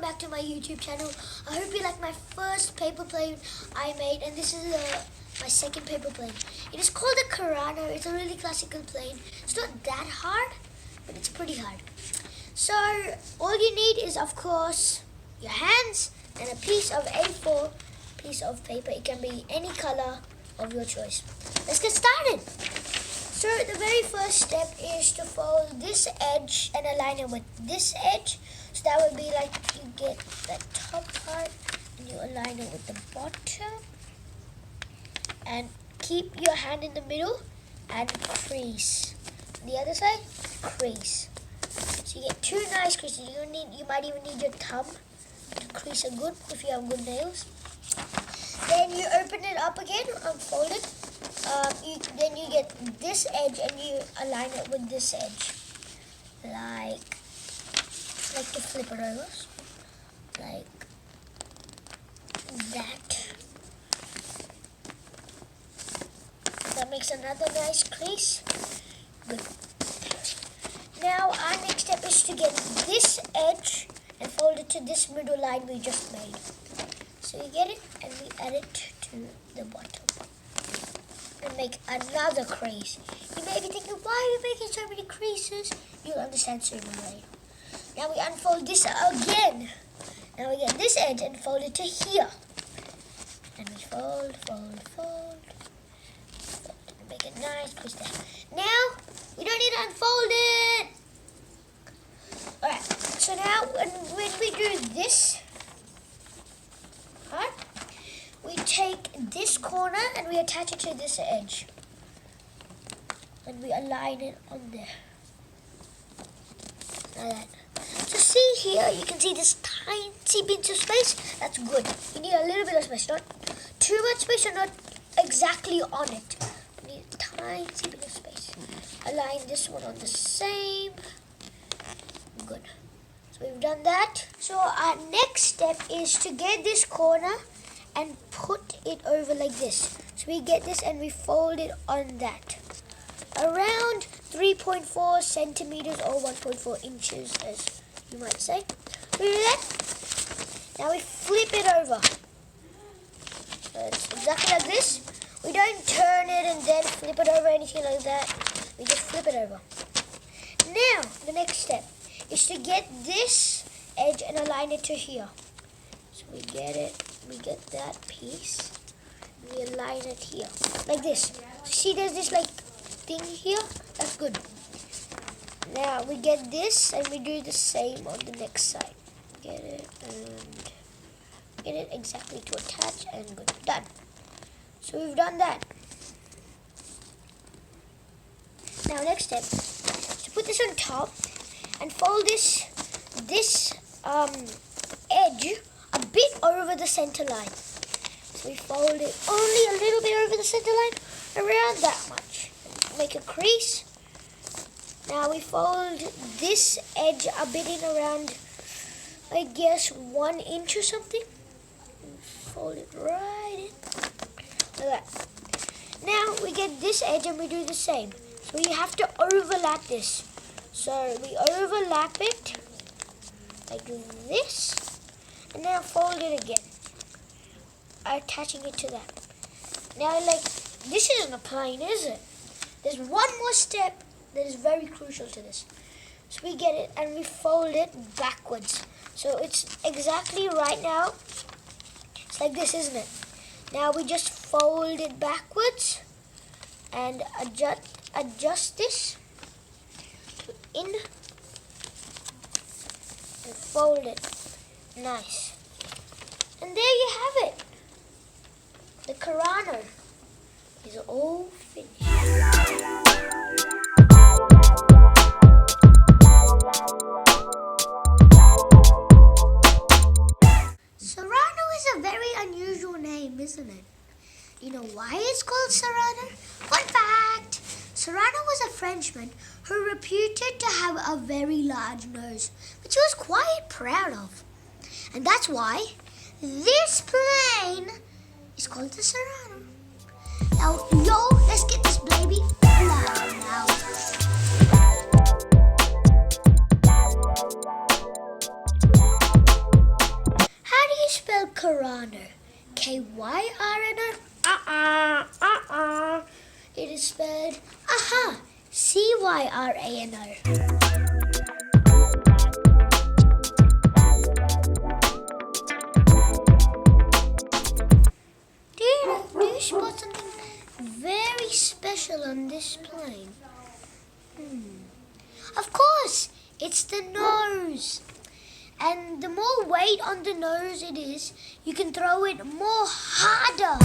back to my YouTube channel. I hope you like my first paper plane I made, and this is my second paper plane. It is called a Cyrano. It's a really classical plane. It's not that hard, but it's pretty hard. So all you need is, of course, your hands and a piece of A4 piece of paper. It can be any color of your choice. Let's get started. So the very first step is to fold this edge and align it with this edge. So that would be like you get that top part and you align it with the bottom. And keep your hand in the middle and crease. The other side, crease. So you get two nice creases. You might even need your thumb to crease it good if you have good nails. Then you open it up again, unfold it. Then you get this edge and you align it with this edge, like to flip it over, like that. That makes another nice crease. Good. Now our next step is to get this edge and fold it to this middle line we just made. So you get it and we add it to the bottom. And make another crease. You may be thinking, why are we making so many creases? You'll understand sooner or later. Now we unfold this again. Now we get this edge and fold it to here. And we fold. And make a nice crease there. Now, we don't need to unfold it. Alright, so now when we do this, we take this corner and we attach it to this edge. And we align it on there. Like that. So see here, you can see this tiny bit of space. That's good. You need a little bit of space. Not too much space or not exactly on it. You need a tiny bit of space. Align this one on the same. Good. So we've done that. So our next step is to get this corner and put it over like this. So we get this and we fold it on that. Around 3.4 centimeters or 1.4 inches, as you might say. We do that. Now we flip it over. So it's exactly like this. We don't turn it and then flip it over, anything like that. We just flip it over. Now, the next step is to get this edge and align it to here. So we get it. We get that piece, we align it here, like this. See, there's this like thing here, that's good. Now we get this and we do the same on the next side. Get it and get it exactly to attach and good, done. So we've done that. Now next step, to put this on top and fold this edge a bit over the center line. So we fold it only a little bit over the center line, around that much. Make a crease. Now we fold this edge a bit in around, I guess, 1 inch or something. Fold it right in, like that. Now we get this edge and we do the same. So you have to overlap this. So we overlap it like this. And now fold it again, attaching it to that. Now, this isn't a plane, is it? There's one more step that is very crucial to this. So we get it and we fold it backwards. So it's exactly right now. It's like this, isn't it? Now we just fold it backwards and adjust this in and fold it. Nice. And there you have it. The Cyrano is all finished. Cyrano is a very unusual name, isn't it? You know why it's called Cyrano? Fun fact! Cyrano was a Frenchman who reputed to have a very large nose, which he was quite proud of. And that's why this plane is called the Cyrano. Now, let's get this baby flying now. K-Y-R-N-O? It is spelled, C-Y-R-A-N-O. Do you spot something very special on this plane? Of course, it's the nose. And the more weight on the nose it is, you can throw it more harder.